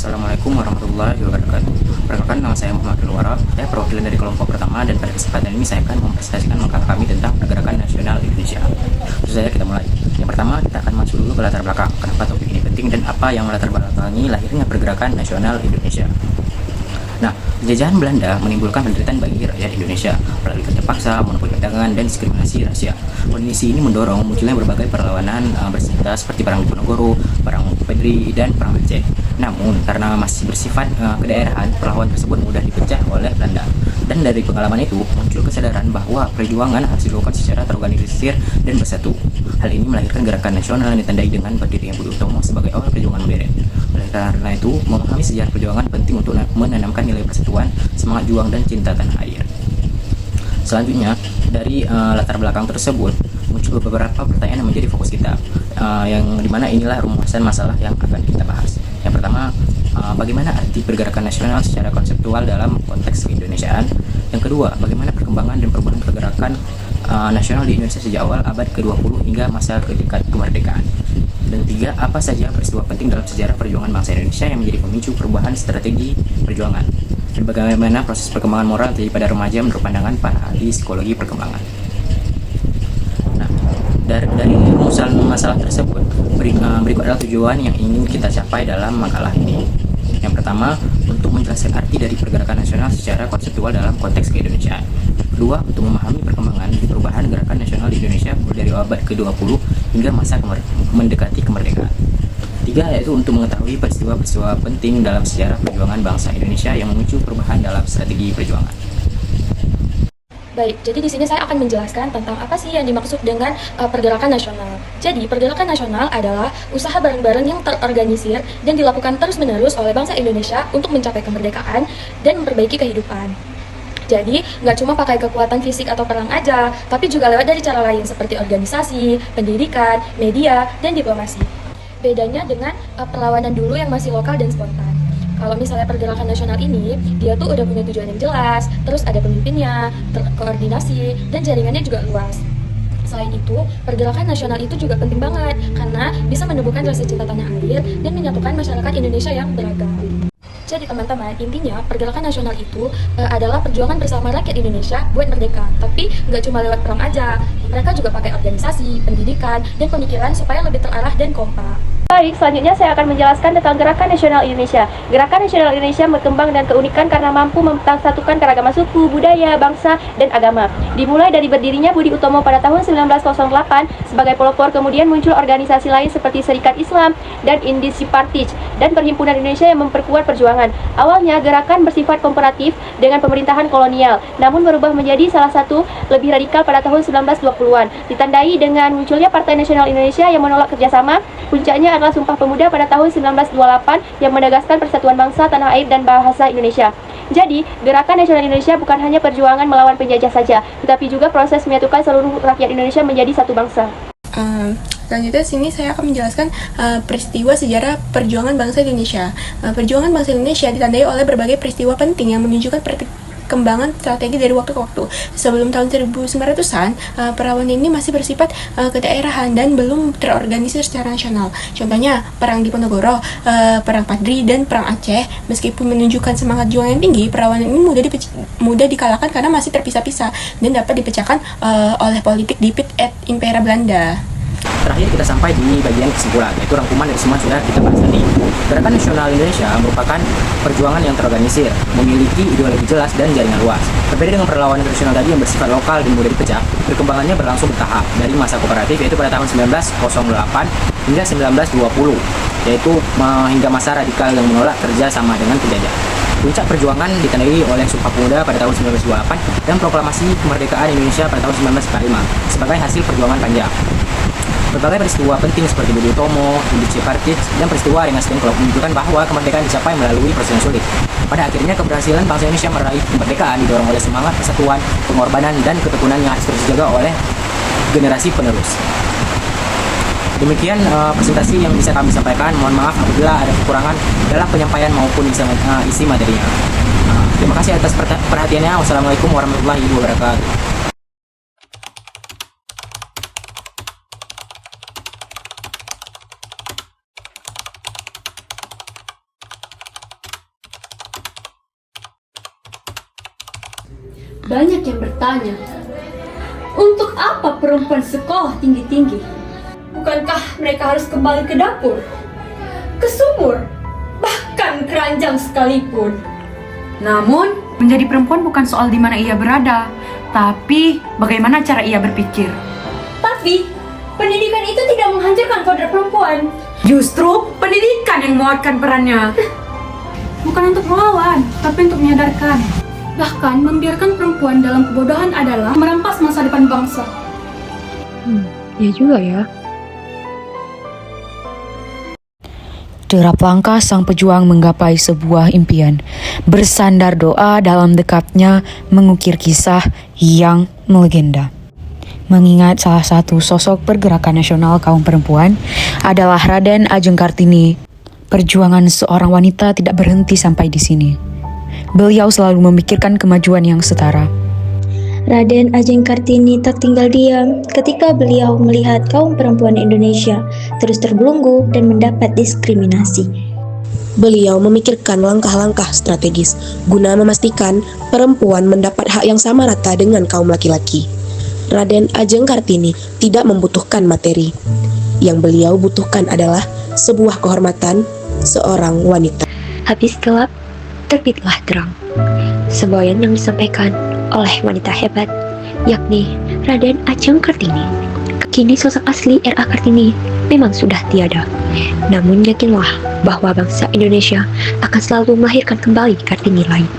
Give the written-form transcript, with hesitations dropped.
Assalamualaikum warahmatullahi wabarakatuh. Perkenalkan, nama saya Muhammad Wara. Saya perwakilan dari kelompok pertama, dan pada kesempatan ini saya akan mempresentasikan makalah kami tentang pergerakan nasional Indonesia. Langsung saja kita mulai. Yang pertama, kita akan masuk dulu ke latar belakang. Kenapa topik ini penting dan apa yang melatar belakangi lahirnya pergerakan nasional Indonesia. Nah, penjajahan Belanda menimbulkan penderitaan bagi rakyat Indonesia melalui kerja paksa, monopoli perdagangan, dan diskriminasi rasial. Kondisi ini mendorong munculnya berbagai perlawanan bersenjata seperti Perang Diponegoro, Perang Pedri, dan Perang Aceh. Namun, karena masih bersifat kedaerahan, perlawanan tersebut mudah dipecah oleh Belanda. Dan dari pengalaman itu, muncul kesadaran bahwa perjuangan harus dilakukan secara terorganisir dan bersatu. Hal ini melahirkan gerakan nasional yang ditandai dengan berdirinya Budi Utomo sebagai awal perjuangan modern. Oleh karena itu, memahami sejarah perjuangan penting untuk menanamkan nilai persatuan, semangat juang, dan cinta tanah air. Selanjutnya, dari latar belakang tersebut, muncul beberapa pertanyaan yang menjadi fokus kita, yang dimana inilah rumusan masalah yang akan kita bahas. Yang pertama, bagaimana arti pergerakan nasional secara konseptual dalam konteks keindonesiaan? Yang kedua, bagaimana perkembangan dan perubahan pergerakan nasional di Indonesia sejak awal abad ke-20 hingga masa kemerdekaan? Dan tiga, apa saja peristiwa penting dalam sejarah perjuangan bangsa Indonesia yang menjadi pemicu perubahan strategi perjuangan? Dan bagaimana proses perkembangan moral terjadi pada remaja menurut pandangan para ahli psikologi perkembangan? Nah, dari rumusan masalah tersebut, berikut adalah tujuan yang ingin kita capai dalam makalah ini. Yang pertama, untuk menjelaskan arti dari pergerakan nasional secara konseptual dalam konteks keindonesiaan. Kedua, untuk memahami perkembangan di perubahan gerakan nasional di Indonesia mulai dari abad ke-20 hingga masa mendekati kemerdekaan. Tiga, yaitu untuk mengetahui peristiwa-peristiwa penting dalam sejarah perjuangan bangsa Indonesia yang memicu perubahan dalam strategi perjuangan. Baik, jadi di sini saya akan menjelaskan tentang apa sih yang dimaksud dengan pergerakan nasional. Jadi, pergerakan nasional adalah usaha bareng-bareng yang terorganisir dan dilakukan terus-menerus oleh bangsa Indonesia untuk mencapai kemerdekaan dan memperbaiki kehidupan. Jadi, nggak cuma pakai kekuatan fisik atau perang aja, tapi juga lewat dari cara lain seperti organisasi, pendidikan, media, dan diplomasi. Bedanya dengan perlawanan dulu yang masih lokal dan spontan. Kalau misalnya pergerakan nasional ini, dia tuh udah punya tujuan yang jelas, terus ada pemimpinnya, koordinasi, dan jaringannya juga luas. Selain itu, pergerakan nasional itu juga penting banget, karena bisa menumbuhkan rasa cinta tanah air dan menyatukan masyarakat Indonesia yang beragam. Jadi teman-teman, intinya pergerakan nasional itu adalah perjuangan bersama rakyat Indonesia buat merdeka. Tapi nggak cuma lewat perang aja, mereka juga pakai organisasi, pendidikan, dan pemikiran supaya lebih terarah dan kompak. Baik, selanjutnya saya akan menjelaskan tentang Gerakan Nasional Indonesia. Gerakan Nasional Indonesia berkembang dan keunikan karena mampu mempersatukan keragaman suku, budaya, bangsa, dan agama. Dimulai dari berdirinya Budi Utomo pada tahun 1908 sebagai pelopor, kemudian muncul organisasi lain seperti Serikat Islam dan Indisipartis dan Perhimpunan Indonesia yang memperkuat perjuangan. Awalnya gerakan bersifat komparatif dengan pemerintahan kolonial, namun berubah menjadi salah satu lebih radikal pada tahun 1920-an, ditandai dengan munculnya Partai Nasional Indonesia yang menolak kerjasama. Puncaknya adalah Sumpah Pemuda pada tahun 1928 yang menegaskan persatuan bangsa, tanah air, dan bahasa Indonesia. Jadi, Gerakan Nasional Indonesia bukan hanya perjuangan melawan penjajah saja, tetapi juga proses menyatukan seluruh rakyat Indonesia menjadi satu bangsa. Selanjutnya sini saya akan menjelaskan peristiwa sejarah perjuangan bangsa Indonesia. Perjuangan bangsa Indonesia ditandai oleh berbagai peristiwa penting yang menunjukkan perkembangan strategi dari waktu ke waktu. Sebelum tahun 1900-an, perlawanan ini masih bersifat kedaerahan dan belum terorganisir secara nasional. Contohnya, Perang Diponegoro, Perang Padri, dan Perang Aceh. Meskipun menunjukkan semangat juang yang tinggi, perlawanan ini mudah dikalahkan karena masih terpisah-pisah dan dapat dipecahkan oleh politik Dipit et Impera Belanda. Terakhir kita sampai di bagian kesimpulan, yaitu rangkuman dari semua sudah kita bahas tadi. Gerakan Nasional Indonesia merupakan perjuangan yang terorganisir, memiliki ideologi jelas dan jaringan luas. Berbeda dengan perlawanan nasional tadi yang bersifat lokal dan mudah dipecah, perkembangannya berlangsung bertahap dari masa kooperatif, yaitu pada tahun 1908 hingga 1920, yaitu hingga masa radikal yang menolak kerja sama dengan penjajah. Puncak perjuangan ditandai oleh Sumpah Pemuda pada tahun 1928 dan proklamasi kemerdekaan Indonesia pada tahun 1945 sebagai hasil perjuangan panjang. Berbagai peristiwa penting seperti Budi Utomo, Indisipartis, dan peristiwa Rengas Dengklok menunjukkan bahwa kemerdekaan dicapai melalui proses yang sulit. Pada akhirnya, keberhasilan bangsa Indonesia meraih kemerdekaan didorong oleh semangat persatuan, pengorbanan, dan ketekunan yang harus terus dijaga oleh generasi penerus. Demikian presentasi yang bisa kami sampaikan. Mohon maaf apabila ada kekurangan dalam penyampaian maupun isi materinya. Terima kasih atas perhatiannya. Wassalamualaikum warahmatullahi wabarakatuh. banyak yang bertanya, untuk apa perempuan sekolah tinggi-tinggi? Bukankah mereka harus kembali ke dapur, ke sumur, bahkan keranjang sekalipun? Namun, menjadi perempuan bukan soal di mana ia berada, tapi bagaimana cara ia berpikir. Tapi, pendidikan itu tidak menghancurkan kodrat perempuan. Justru pendidikan yang menguatkan perannya. Bukan untuk melawan, tapi untuk menyadarkan. Bahkan, membiarkan perempuan dalam kebodohan adalah merampas masa depan bangsa. Ya juga ya. Derap langkah sang pejuang menggapai sebuah impian. Bersandar doa dalam dekatnya mengukir kisah yang melegenda. Mengingat salah satu sosok pergerakan nasional kaum perempuan adalah Raden Ajeng Kartini, perjuangan seorang wanita tidak berhenti sampai di sini. Beliau selalu memikirkan kemajuan yang setara. Raden Ajeng Kartini tak tinggal diam ketika beliau melihat kaum perempuan Indonesia terus terbelenggu dan mendapat diskriminasi. Beliau memikirkan langkah-langkah strategis guna memastikan perempuan mendapat hak yang sama rata dengan kaum laki-laki. Raden Ajeng Kartini tidak membutuhkan materi. Yang beliau butuhkan adalah sebuah kehormatan seorang wanita. Habis gelap, terbitlah terang. Semboyan yang disampaikan oleh wanita hebat, yakni Raden Ajeng Kartini. Kini sosok asli R.A. Kartini memang sudah tiada. Namun yakinlah bahwa bangsa Indonesia akan selalu melahirkan kembali Kartini lain.